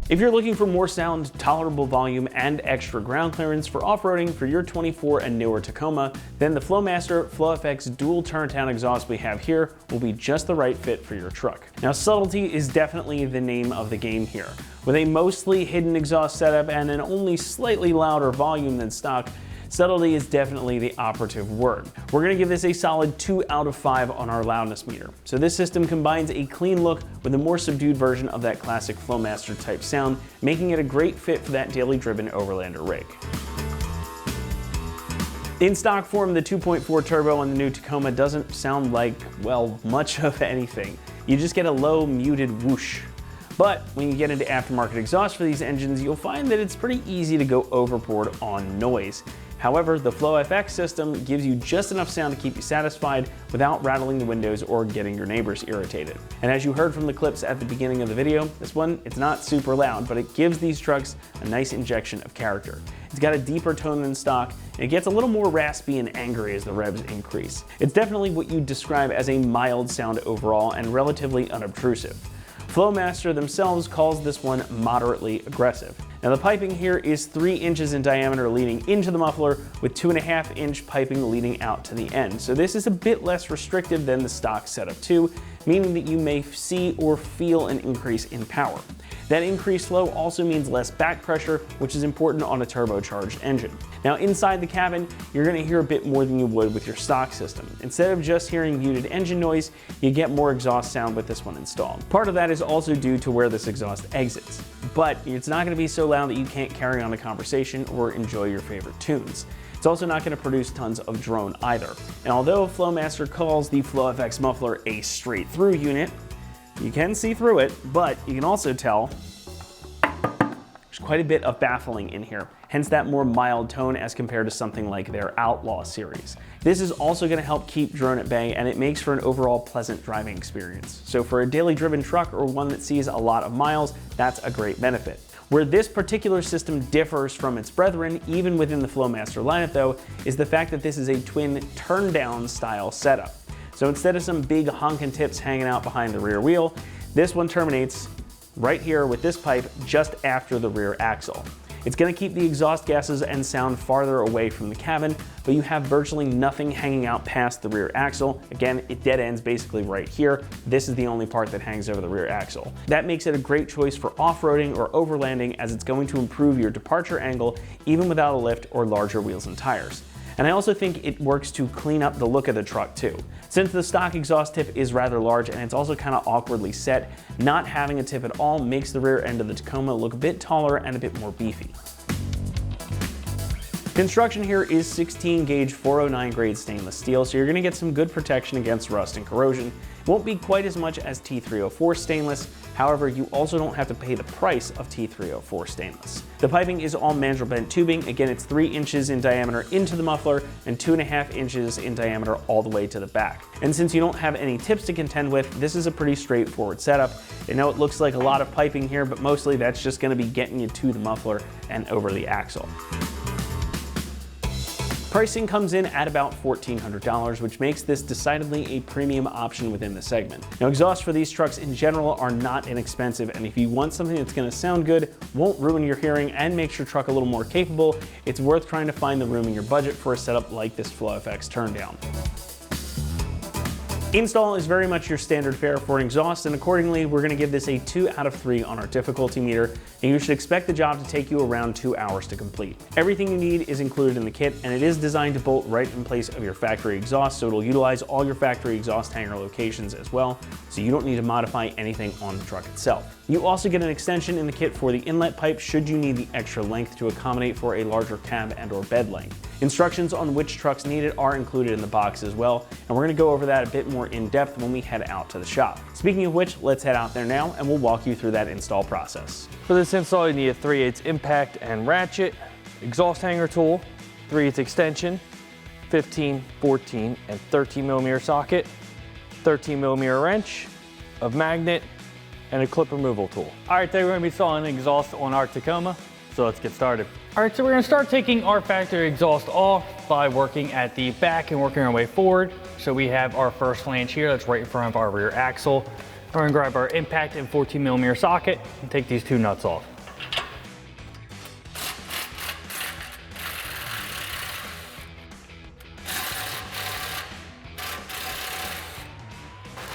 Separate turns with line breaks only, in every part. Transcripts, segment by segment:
If you're looking for more sound, tolerable volume, and extra ground clearance for off-roading for your 24 and newer Tacoma, then the Flowmaster FlowFX dual turntdown exhaust we have here will be just the right fit for your truck. Now, subtlety is definitely the name of the game here. With a mostly hidden exhaust setup and an only slightly louder volume than stock, subtlety is definitely the operative word. We're going to give this a solid 2 out of 5 on our loudness meter. So this system combines a clean look with a more subdued version of that classic Flowmaster type sound, making it a great fit for that daily driven overlander rig. In stock form, the 2.4 turbo on the new Tacoma doesn't sound like, well, much of anything. You just get a low muted whoosh. But when you get into aftermarket exhaust for these engines, you'll find that it's pretty easy to go overboard on noise. However, the FlowFX system gives you just enough sound to keep you satisfied without rattling the windows or getting your neighbors irritated. And as you heard from the clips at the beginning of the video, this one, it's not super loud, but it gives these trucks a nice injection of character. It's got a deeper tone than stock, and it gets a little more raspy and angry as the revs increase. It's definitely what you'd describe as a mild sound overall and relatively unobtrusive. Flowmaster themselves calls this one moderately aggressive. Now the piping here is 3 inches in diameter leading into the muffler with 2.5-inch piping leading out to the end. So this is a bit less restrictive than the stock setup too, meaning that you may see or feel an increase in power. That increased flow also means less back pressure, which is important on a turbocharged engine. Now inside the cabin, you're going to hear a bit more than you would with your stock system. Instead of just hearing muted engine noise, you get more exhaust sound with this one installed. Part of that is also due to where this exhaust exits, but it's not going to be so loud that you can't carry on a conversation or enjoy your favorite tunes. It's also not going to produce tons of drone either. And although Flowmaster calls the FlowFX muffler a straight-through unit, you can see through it, but you can also tell there's quite a bit of baffling in here, hence that more mild tone as compared to something like their Outlaw series. This is also going to help keep drone at bay, and it makes for an overall pleasant driving experience. So for a daily driven truck or one that sees a lot of miles, that's a great benefit. Where this particular system differs from its brethren, even within the Flowmaster lineup though, is the fact that this is a twin turn-down style setup. So instead of some big honkin' tips hanging out behind the rear wheel, this one terminates right here with this pipe just after the rear axle. It's going to keep the exhaust gases and sound farther away from the cabin, but you have virtually nothing hanging out past the rear axle. Again, it dead ends basically right here. This is the only part that hangs over the rear axle. That makes it a great choice for off-roading or overlanding, as it's going to improve your departure angle even without a lift or larger wheels and tires. And I also think it works to clean up the look of the truck too. Since the stock exhaust tip is rather large and it's also kind of awkwardly set, not having a tip at all makes the rear end of the Tacoma look a bit taller and a bit more beefy. Construction here is 16 gauge 409 grade stainless steel, so you're going to get some good protection against rust and corrosion. It won't be quite as much as T304 stainless, however you also don't have to pay the price of T304 stainless. The piping is all mandrel bent tubing. Again, it's 3 inches in diameter into the muffler and 2.5 inches in diameter all the way to the back. And since you don't have any tips to contend with, this is a pretty straightforward setup. I know it looks like a lot of piping here, but mostly that's just going to be getting you to the muffler and over the axle. Pricing comes in at about $1,400, which makes this decidedly a premium option within the segment. Now, exhausts for these trucks in general are not inexpensive, and if you want something that's going to sound good, won't ruin your hearing, and makes your truck a little more capable, it's worth trying to find the room in your budget for a setup like this FlowFX turndown. Install is very much your standard fare for an exhaust, and accordingly, we're going to give this a 2 out of 3 on our difficulty meter, and you should expect the job to take you around 2 hours to complete. Everything you need is included in the kit, and it is designed to bolt right in place of your factory exhaust, so it'll utilize all your factory exhaust hanger locations as well, so you don't need to modify anything on the truck itself. You also get an extension in the kit for the inlet pipe should you need the extra length to accommodate for a larger cab and or bed length. Instructions on which trucks need it are included in the box as well, and we're going to go over that a bit more in depth when we head out to the shop. Speaking of which, let's head out there now and we'll walk you through that install process.
For this install, you need a 3/8 impact and ratchet, exhaust hanger tool, 3/8 extension, 15, 14, and 13 millimeter socket, 13 millimeter wrench, a magnet, and a clip removal tool.
All right, today we're going to be installing an exhaust on our Tacoma, so let's get started. All right, so we're going to start taking our factory exhaust off by working at the back and working our way forward. So we have our first flange here that's right in front of our rear axle. We're going to grab our impact and 14 millimeter socket and take these 2 nuts off.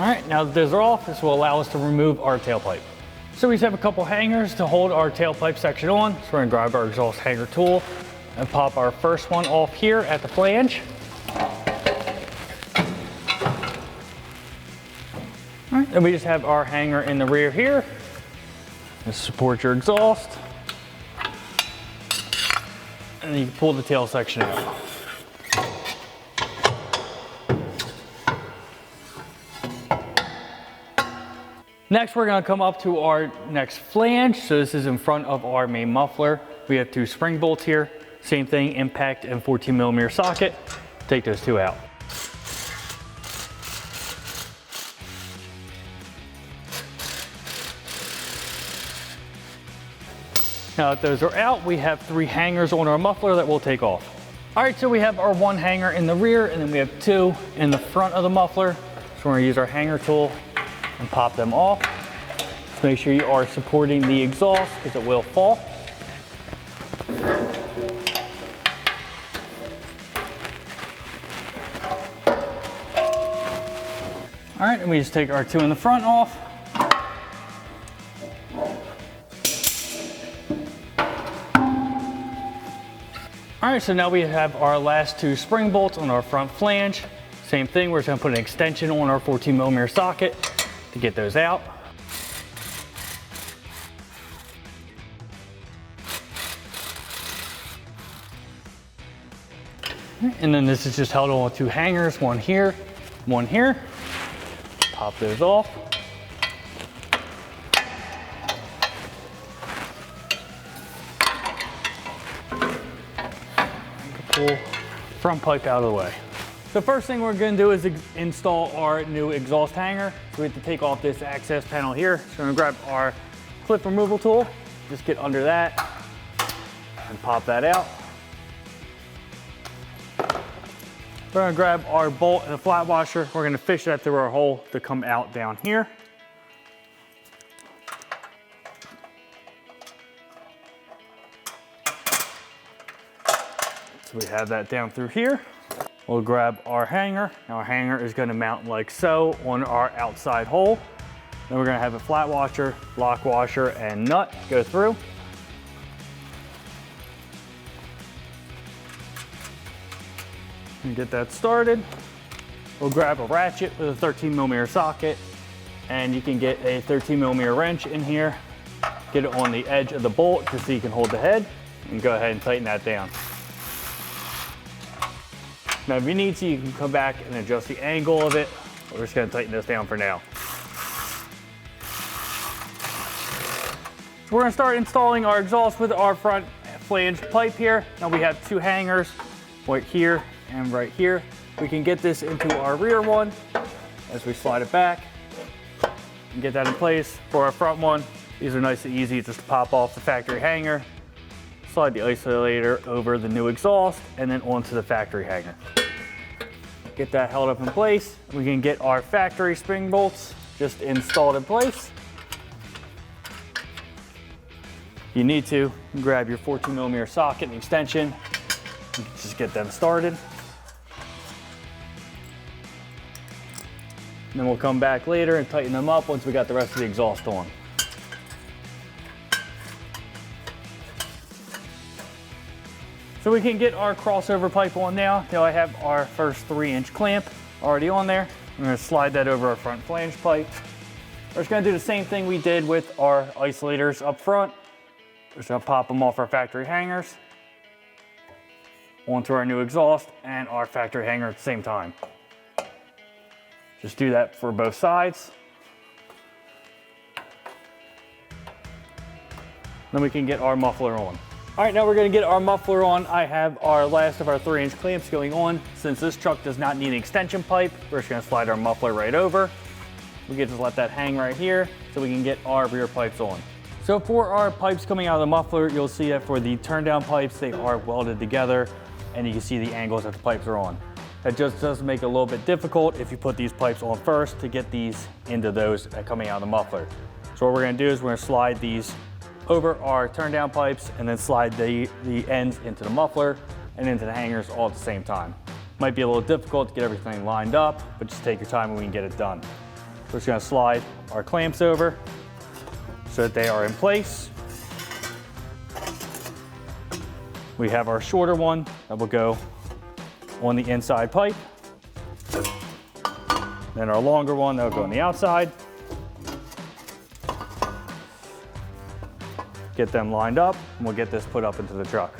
All right, now that those are off, this will allow us to remove our tailpipe. So we just have a couple hangers to hold our tailpipe section on. So we're gonna grab our exhaust hanger tool and pop our first one off here at the flange. All right, then we just have our hanger in the rear here. To support your exhaust. And you can pull the tail section out. Next, we're gonna come up to our next flange. So this is in front of our main muffler. We have 2 spring bolts here. Same thing, impact and 14mm socket. Take those 2 out. Now that those are out, we have 3 hangers on our muffler that we'll take off. All right, so we have our 1 hanger in the rear and then we have 2 in the front of the muffler. So we're gonna use our hanger tool and pop them off. Just make sure you are supporting the exhaust because it will fall. All right, and we just take our 2 in the front off. All right, so now we have our last 2 spring bolts on our front flange. Same thing, we're just gonna put an extension on our 14mm socket to get those out. And then this is just held on with 2 hangers, one here, one here. Pop those off. Pull front pipe out of the way. The first thing we're gonna do is install our new exhaust hanger. So we have to take off this access panel here. So we're gonna grab our clip removal tool, just get under that and pop that out. We're gonna grab our bolt and a flat washer. We're gonna fish that through our hole to come out down here. So we have that down through here. We'll grab our hanger. Our hanger is gonna mount like so on our outside hole. Then we're gonna have a flat washer, lock washer, and nut go through. And get that started. We'll grab a ratchet with a 13mm socket, and you can get a 13mm wrench in here. Get it on the edge of the bolt just so you can hold the head, and go ahead and tighten that down. Now if you need to, you can come back and adjust the angle of it. We're just gonna tighten this down for now. So we're gonna start installing our exhaust with our front flange pipe here. Now we have 2 hangers, right here and right here. We can get this into our rear one as we slide it back and get that in place. For our front one, these are nice and easy, just to pop off the factory hanger, slide the isolator over the new exhaust, and then onto the factory hanger. Get that held up in place. We can get our factory spring bolts just installed in place. If you need to, grab your 14mm socket and extension, and just get them started. And then we'll come back later and tighten them up once we got the rest of the exhaust on. So we can get our crossover pipe on now. Now I have our first 3-inch clamp already on there. I'm gonna slide that over our front flange pipe. We're just gonna do the same thing we did with our isolators up front. We're just gonna pop them off our factory hangers onto our new exhaust and our factory hanger at the same time. Just do that for both sides. Then we can get our muffler on. All right, now we're gonna get our muffler on. I have our last of our 3-inch clamps going on. Since this truck does not need an extension pipe, we're just gonna slide our muffler right over. We can just let that hang right here so we can get our rear pipes on. So for our pipes coming out of the muffler, you'll see that for the turn down pipes, they are welded together and you can see the angles that the pipes are on. That just does make it a little bit difficult if you put these pipes on first to get these into those coming out of the muffler. So what we're gonna do is we're gonna slide these over our turn down pipes and then slide the ends into the muffler and into the hangers all at the same time. Might be a little difficult to get everything lined up, but just take your time and we can get it done. We're just gonna slide our clamps over so that they are in place. We have our shorter one that will go on the inside pipe. Then our longer one that will go on the outside. Get them lined up, and we'll get this put up into the truck.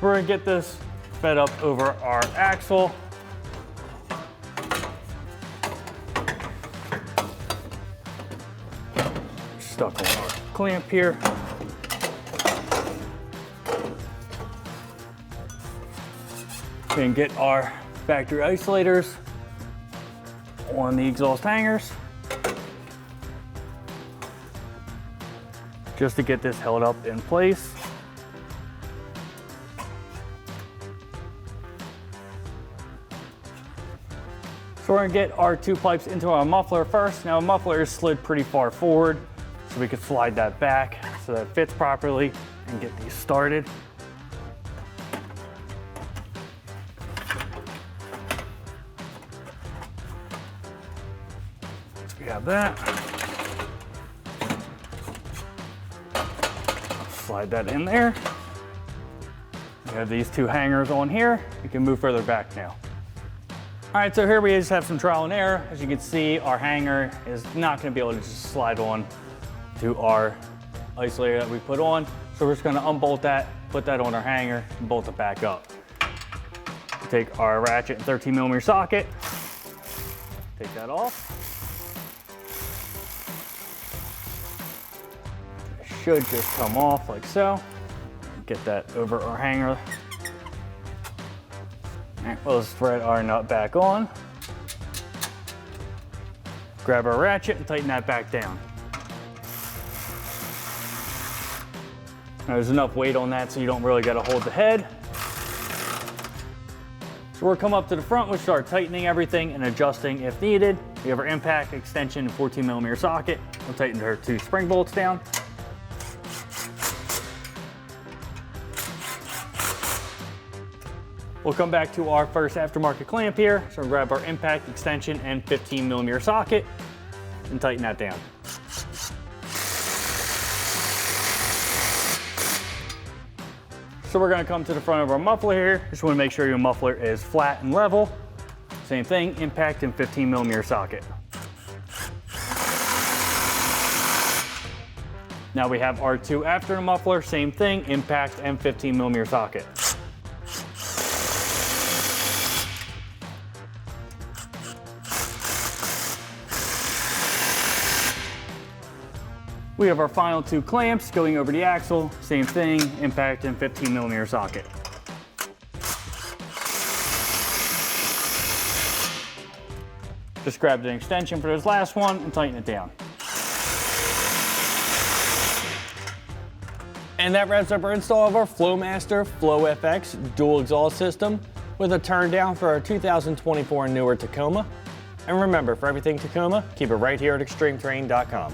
We're gonna get this fed up over our axle. Stuck on our clamp here. And get our factory isolators on the exhaust hangers, just to get this held up in place. So we're gonna get our two pipes into our muffler first. Now, a muffler is slid pretty far forward, so we could slide that back so that it fits properly and get these started. So we have that. Slide that in there. We have these two hangers on here. We can move further back now. All right, so here we just have some trial and error. As you can see, our hanger is not gonna be able to just slide on to our isolator that we put on. So we're just gonna unbolt that, put that on our hanger, and bolt it back up. Take our ratchet and 13mm socket, take that off. It should just come off like so. Get that over our hanger. All right, we'll thread our nut back on. Grab our ratchet and tighten that back down. Now, there's enough weight on that so you don't really gotta hold the head. So we'll come up to the front, we'll start tightening everything and adjusting if needed. We have our impact, extension, and 14mm socket. We'll tighten our two spring bolts down. We'll come back to our first aftermarket clamp here. So we'll grab our impact, extension, and 15mm socket and tighten that down. So we're gonna come to the front of our muffler here. Just wanna make sure your muffler is flat and level. Same thing, impact and 15mm socket. Now we have our two after the muffler, same thing, impact and 15mm socket. We have our final two clamps going over the axle, same thing, impact and 15mm socket. Just grab an extension for this last one and tighten it down.
And that wraps up our install of our Flowmaster Flow FX dual exhaust system with a turn down for our 2024 and newer Tacoma. And remember, for everything Tacoma, keep it right here at extremeterrain.com.